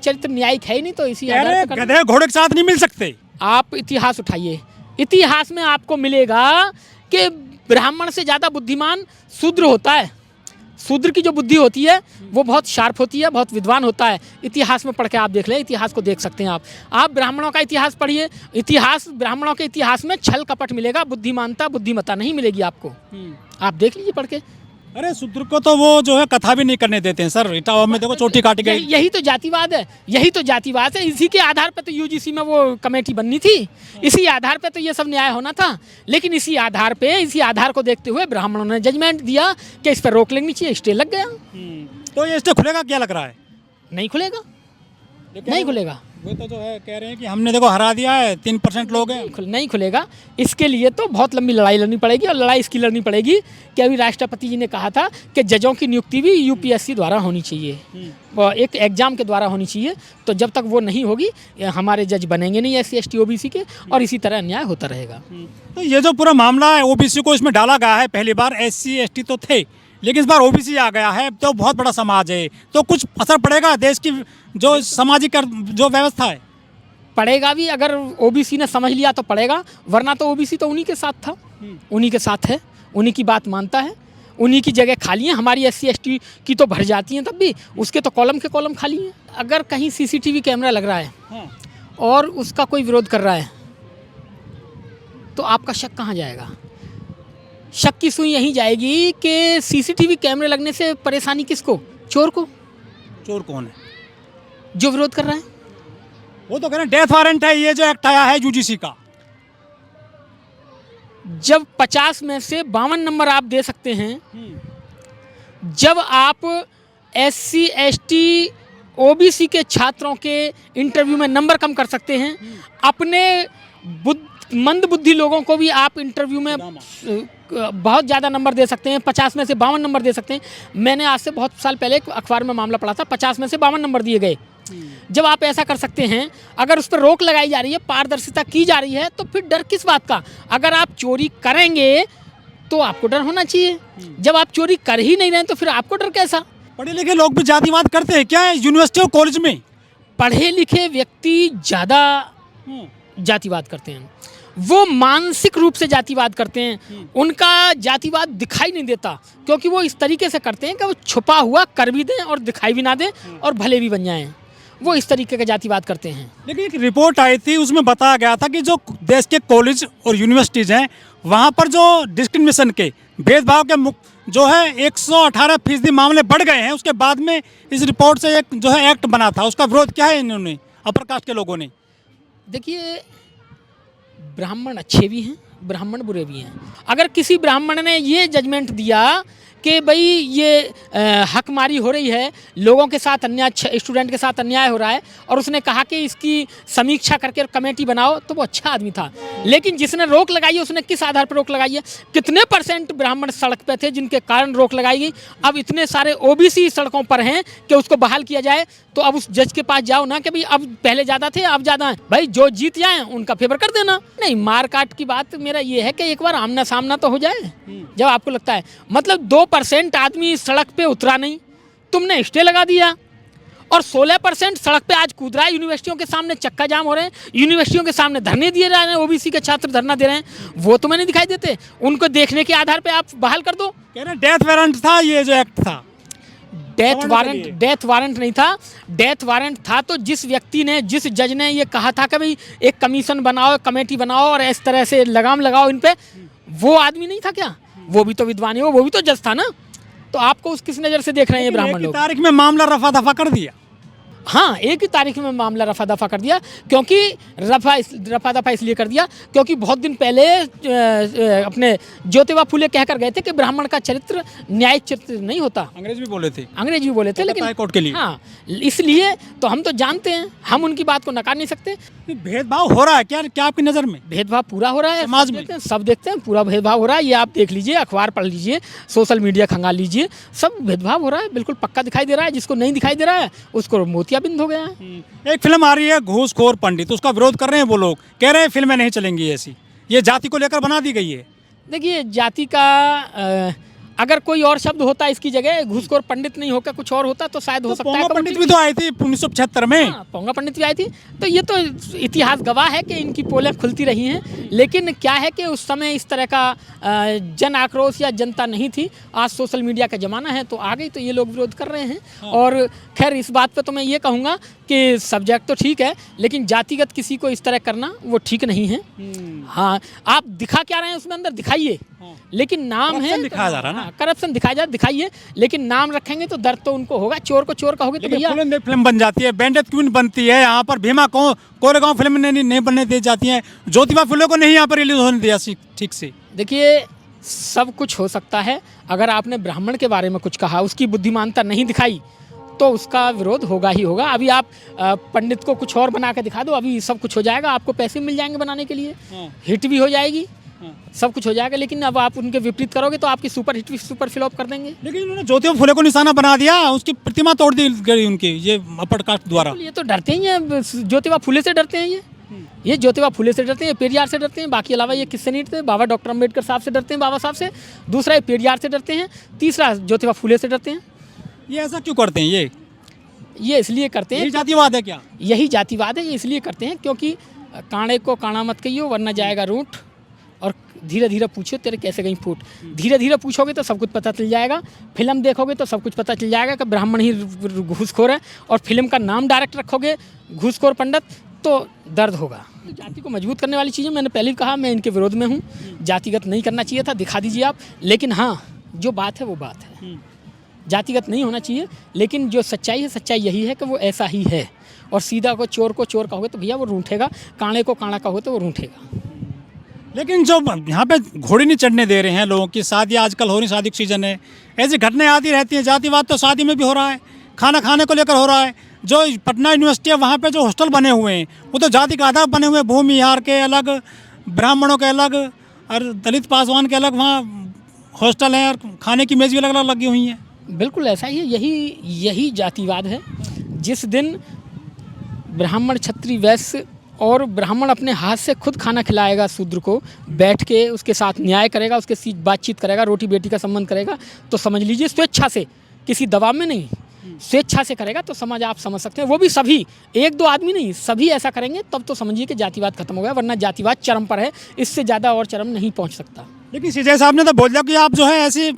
चरित्र न्यायिक है ही नहीं, तो इसी कह रहे आधार पर गधे घोड़े के साथ नहीं मिल सकते। आप इतिहास उठाइए, इतिहास में आपको मिलेगा कि ब्राह्मण से ज़्यादा बुद्धिमान शूद्र होता है। शूद्र की जो बुद्धि होती है वो बहुत शार्प होती है, बहुत विद्वान होता है। इतिहास में पढ़ के आप देख लें, इतिहास को देख सकते हैं आप ब्राह्मणों का इतिहास पढ़िए, इतिहास ब्राह्मणों के इतिहास में छल कपट मिलेगा, बुद्धिमानता बुद्धिमत्ता नहीं मिलेगी आपको। आप देख लीजिए पढ़ के। अरे शूद्र को तो वो जो है कथा भी नहीं करने देते हैं सर। इटावा में देखो चोटी काटी गई। यही तो जातिवाद है, यही तो जातिवाद है। इसी के आधार पर तो यूजीसी में वो कमेटी बननी थी, इसी आधार पे तो ये सब न्याय होना था। लेकिन इसी आधार पे, इसी आधार को देखते हुए ब्राह्मणों ने जजमेंट दिया कि इस पर रोक लगनी चाहिए, स्टे लग गया। तो ये स्टे खुलेगा क्या लग रहा है? नहीं खुलेगा, नहीं खुलेगा। वो तो जो है कह रहे हैं कि हमने देखो हरा दिया है, 3% लोग हैं। नहीं खुलेगा। इसके लिए तो बहुत लंबी लड़ाई लड़नी पड़ेगी, और लड़ाई इसकी लड़नी पड़ेगी कि अभी राष्ट्रपति जी ने कहा था कि जजों की नियुक्ति भी यूपीएससी द्वारा होनी चाहिए, एक एग्जाम के द्वारा होनी चाहिए। तो जब तक वो नहीं होगी हमारे जज बनेंगे नहीं SC ST OBC के, और इसी तरह अन्याय होता रहेगा। तो ये जो पूरा मामला है OBC को इसमें डाला गया है, पहली बार SC ST तो थे, लेकिन इस बार OBC आ गया है, तो बहुत बड़ा समाज है, तो कुछ असर पड़ेगा देश की जो सामाजिक जो व्यवस्था है? पड़ेगा भी, अगर OBC ने समझ लिया तो पड़ेगा, वरना तो OBC तो उन्हीं के साथ था, उन्हीं के साथ है, उन्हीं की बात मानता है, उन्हीं की जगह खाली है। हमारी SC ST की तो भर जाती हैं, तब भी उसके तो कॉलम के कॉलम खाली हैं। अगर कहीं CCTV कैमरा लग रहा है और उसका कोई विरोध कर रहा है तो आपका शक कहाँ जाएगा? शक की सुई यहीं जाएगी कि CCTV कैमरे लगने से परेशानी किसको? चोर को। चोर कौन है? जो विरोध कर रहा है। वो तो कह रहे हैं डेथ वारंट है ये जो एक्ट आया है UGC का। जब 50 में से 52 नंबर आप दे सकते हैं, जब आप SC ST OBC के छात्रों के इंटरव्यू में नंबर कम कर सकते हैं, अपने मंद बुद्धि लोगों को भी आप इंटरव्यू में बहुत ज़्यादा नंबर दे सकते हैं, 50 में से 52 नंबर दे सकते हैं। मैंने आज से बहुत साल पहले एक अखबार में मामला पढ़ा था, 50 में से 52 नंबर दिए गए। जब आप ऐसा कर सकते हैं, अगर उस पर रोक लगाई जा रही है, पारदर्शिता की जा रही है, तो फिर डर किस बात का? अगर आप चोरी करेंगे तो आपको डर होना चाहिए। जब आप चोरी कर ही नहीं रहे तो फिर आपको डर कैसा? पढ़े लिखे लोग भी जातिवाद करते हैं क्या यूनिवर्सिटी और कॉलेज में? पढ़े लिखे व्यक्ति ज़्यादा जातिवाद करते हैं, वो मानसिक रूप से जातिवाद करते हैं। उनका जातिवाद दिखाई नहीं देता, क्योंकि वो इस तरीके से करते हैं कि वो छुपा हुआ कर भी दें और दिखाई भी ना दें और भले भी बन जाएं। वो इस तरीके का जातिवाद करते हैं। लेकिन एक रिपोर्ट आई थी, उसमें बताया गया था कि जो देश के कॉलेज और यूनिवर्सिटीज़ हैं, वहाँ पर जो डिस्क्रिमिनेशन के भेदभाव के जो है 118% मामले बढ़ गए हैं। उसके बाद में इस रिपोर्ट से एक जो है एक्ट बना था, उसका विरोध क्या है इन्होंने, अपर कास्ट के लोगों ने? देखिए, ब्राह्मण अच्छे भी हैं, ब्राह्मण बुरे भी हैं। अगर किसी ब्राह्मण ने ये जजमेंट दिया कि भाई ये हकमारी हो रही है, लोगों के साथ अन्याय, स्टूडेंट के साथ अन्याय हो रहा है, और उसने कहा कि इसकी समीक्षा करके कमेटी बनाओ, तो वो अच्छा आदमी था। लेकिन जिसने रोक लगाई है, उसने किस आधार पर रोक लगाई है? कितने % ब्राह्मण सड़क पे थे जिनके कारण रोक लगाई गई? अब इतने सारे OBC सड़कों पर हैं कि उसको बहाल किया जाए, तो अब उस जज के पास जाओ ना कि भाई अब पहले ज़्यादा थे, अब ज़्यादा हैं, भाई जो जीत जाए उनका फेवर कर देना। नहीं, मार काट की बात मेरा ये है कि एक बार आमना सामना तो हो जाए। जब आपको लगता है, मतलब 2% आदमी सड़क पे उतरा नहीं, तुमने स्टे लगा दिया, और 16% सड़क पे आज कूद रहा है। यूनिवर्सिटियों के सामने चक्का जाम हो रहे हैं, यूनिवर्सिटियों के सामने धरने दिए जा रहे हैं, OBC के छात्र धरना दे रहे हैं। वो तुम्हें नहीं दिखाई देते? उनको देखने के आधार पे आप बहाल कर दो। कह रहे डेथ वारंट था ये जो एक्ट था। डेथ वारंट नहीं था। डेथ वारंट था तो जिस व्यक्ति ने, जिस जज ने ये कहा था कि भाई एक कमीशन बनाओ, कमेटी बनाओ और इस तरह से लगाम लगाओ इन पे, वो आदमी नहीं था क्या? वो भी तो विद्वान है, वो भी तो जज था ना। तो आपको उस किस नज़र से देख रहे हैं ये ब्राह्मण लोग? तारीख में मामला रफा दफा कर दिया। हाँ, एक ही तारीख में मामला रफा दफा कर दिया, क्योंकि रफा दफा इसलिए कर दिया क्योंकि बहुत दिन पहले अपने ज्योतिबा फुले कहकर गए थे कि ब्राह्मण का चरित्र न्यायिक चरित्र नहीं होता। अंग्रेज भी बोले थे, लेकिन हाईकोर्ट के लिए। हाँ, इसलिए तो हम तो जानते हैं, हम उनकी बात को नकार नहीं सकते। भेदभाव हो रहा है क्या आपकी नज़र में? भेदभाव पूरा हो रहा है समाज में, सब देखते हैं, पूरा भेदभाव हो रहा है। ये आप देख लीजिए, अखबार पढ़ लीजिए, सोशल मीडिया खंगाल लीजिए, सब भेदभाव हो रहा है, बिल्कुल पक्का दिखाई दे रहा है। जिसको नहीं दिखाई दे रहा है उसको मोतियाबिंद हो गया है। एक फिल्म आ रही है घूसखोर पंडित, उसका विरोध कर रहे हैं वो लोग, कह रहे हैं फिल्में नहीं चलेंगी ऐसी, ये जाति को लेकर बना दी गई है। देखिए, जाति का अगर कोई और शब्द होता इसकी जगह, घूसखोर पंडित नहीं होकर कुछ और होता तो शायद हो सकता है पोंगा पंडित भी तो आई थी 1975 में। हाँ, पोंगा पंडित भी आई थी। तो ये तो इतिहास गवाह है कि इनकी पोलें खुलती रही हैं। लेकिन क्या है कि उस समय इस तरह का जन आक्रोश या जनता नहीं थी। आज सोशल मीडिया का ज़माना है तो आ गई तो ये लोग विरोध कर रहे हैं। और खैर इस बात पे तो मैं ये कहूँगा कि सब्जेक्ट तो ठीक है, लेकिन जातिगत किसी को इस तरह करना वो ठीक नहीं है। हाँ, आप दिखा क्या रहे हैं उसमें अंदर दिखाइए, लेकिन नाम है दिखाया जा रहा है ना, करप्शन दिखाइए, लेकिन नाम रखेंगे तो दर्द तो उनको होगा। चोर को चोर कहोगे तो भैया फिल्म बन जाती है, बैंडेड क्वीन बनती है यहाँ पर, भीमा को कोरेगांव फिल्म नहीं बनने दी जाती है, ज्योतिबा फुले को नहीं यहाँ पर रिलीज होने दिया ठीक से। देखिए सब कुछ हो सकता है। अगर आपने ब्राह्मण के बारे में कुछ कहा, उसकी बुद्धिमानता नहीं दिखाई तो उसका विरोध होगा ही होगा। अभी आप पंडित को कुछ और बना के दिखा दो, अभी सब कुछ हो जाएगा, आपको पैसे मिल जाएंगे बनाने के लिए, हिट भी हो जाएगी, सब कुछ हो जाएगा। लेकिन अब आप उनके विपरीत करोगे तो आपकी सुपर हिट भी सुपर फ्लॉप कर देंगे। लेकिन उन्होंने ज्योतिबा फुले को निशाना बना दिया, उसकी प्रतिमा तोड़ दी गई उनकी, ये अपर कास्ट द्वारा। ये तो डरते ही हैं, ज्योतिबा फुले से डरते हैं ये ज्योतिबा फुले से डरते हैं, पेरियार से डरते हैं। बाकी अलावा ये किससे नहीं डरते? बाबा डॉक्टर अम्बेडकर साहब से डरते हैं, बाबा साहब से। दूसरा ये पेरियार से डरते हैं। तीसरा ज्योतिबा फुले से डरते हैं। ये ऐसा क्यों करते हैं? ये इसलिए करते हैं, यही जातिवाद है क्या? यही जातिवाद है। ये इसलिए करते हैं क्योंकि कांडे को काना मत कहियो वरना जाएगा रूठ, और धीरे धीरे पूछो तेरे कैसे गई फूट। धीरे धीरे पूछोगे तो सब कुछ पता चल जाएगा। फिल्म देखोगे तो सब कुछ पता चल जाएगा कि ब्राह्मण ही घूसखोर है, और फिल्म का नाम डायरेक्ट रखोगे घूसखोर पंडित तो दर्द होगा। जाति को मजबूत करने वाली चीज़ें मैंने पहले भी कहा, मैं इनके विरोध में हूँ। जातिगत नहीं करना चाहिए था, दिखा दीजिए आप। लेकिन हाँ, जो बात है वो बात है, जातिगत नहीं होना चाहिए। लेकिन जो सच्चाई है, सच्चाई यही है कि वो ऐसा ही है। और सीधा को चोर कहोगे तो भैया वो रूठेगा, काणे को काणा कहोगे तो वो रूठेगा। लेकिन जो यहाँ पे घोड़ी नहीं चढ़ने दे रहे हैं लोगों की, शादी आजकल हो रही, शादी का सीजन है, ऐसी घटनाएं आती रहती हैं। जातिवाद तो शादी में भी हो रहा है, खाना खाने को लेकर हो रहा है। जो पटना यूनिवर्सिटी है वहाँ पे जो हॉस्टल बने हुए हैं वो तो जाति का आधार बने हुए हैं, भूमिहार के अलग, ब्राह्मणों के अलग और दलित पासवान के अलग वहाँ हॉस्टल हैं, और खाने की मेज़ भी अलग अलग लगी हुई हैं। बिल्कुल ऐसा ही है, यही जातिवाद है। जिस दिन ब्राह्मण क्षत्रिय वैश्य और ब्राह्मण अपने हाथ से खुद खाना खिलाएगा शूद्र को, बैठ के उसके साथ न्याय करेगा, उसके साथ बातचीत करेगा, रोटी बेटी का संबंध करेगा, तो समझ लीजिए स्वेच्छा से, किसी दबाव में नहीं, स्वेच्छा से करेगा तो समझ आप समझ सकते हैं। वो भी सभी, एक दो आदमी नहीं, सभी ऐसा करेंगे तब तो समझिए कि जातिवाद खत्म हो गया। वरना जातिवाद चरम पर है, इससे ज़्यादा और चरम नहीं पहुंच सकता। लेकिन सीजे साहब ने तो बोल दिया कि आप जो है ऐसे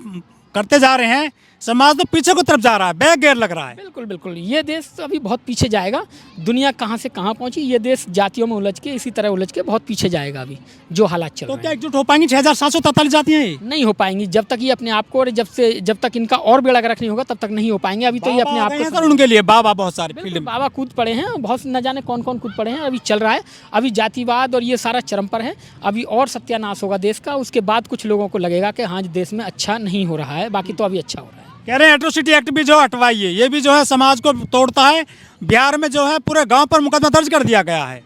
करते जा रहे हैं, समाज तो पीछे को तरफ जा रहा है, बैक गेयर लग रहा है। बिल्कुल बिल्कुल, ये देश अभी बहुत पीछे जाएगा। दुनिया कहाँ से कहाँ पहुंची, ये देश जातियों में उलझ के, इसी तरह उलझ के बहुत पीछे जाएगा अभी जो हालात चल रहे हैं। तो क्या एकजुट हो पाएंगी 6743 जातियां? नहीं हो पाएंगी जब तक ये अपने आप को, और जब तक इनका और बेड़ा गर्क नहीं होगा तब तक नहीं हो पाएंगे। अभी तो ये अपने आप को, उनके लिए बाबा बहुत सारे फिल्म, बाबा कूद पड़े हैं, बहुत न जाने कौन कौन कूद पड़े हैं। अभी चल रहा है, अभी जातिवाद और ये सारा चरम पर है। अभी और सत्यानाश होगा देश का, उसके बाद कुछ लोगों को लगेगा कि हाँ देश में अच्छा नहीं हो रहा है, बाकी तो अभी अच्छा हो रहा है। कह रहे हैं एट्रोसिटी एक्ट भी जो हटवाइए, ये भी जो है समाज को तोड़ता है। बिहार में जो है पूरे गांव पर मुकदमा दर्ज कर दिया गया है।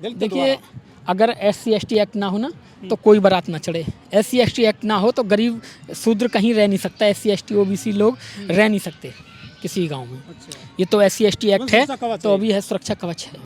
देखिए, अगर SC/ST एक्ट ना हो ना तो कोई बारात ना चढ़े। SC/ST एक्ट ना हो तो गरीब शूद्र कहीं रह नहीं सकता, SC/ST OBC लोग रह नहीं सकते किसी गांव में। ये तो SC/ST एक्ट है तो अभी है, सुरक्षा कवच है।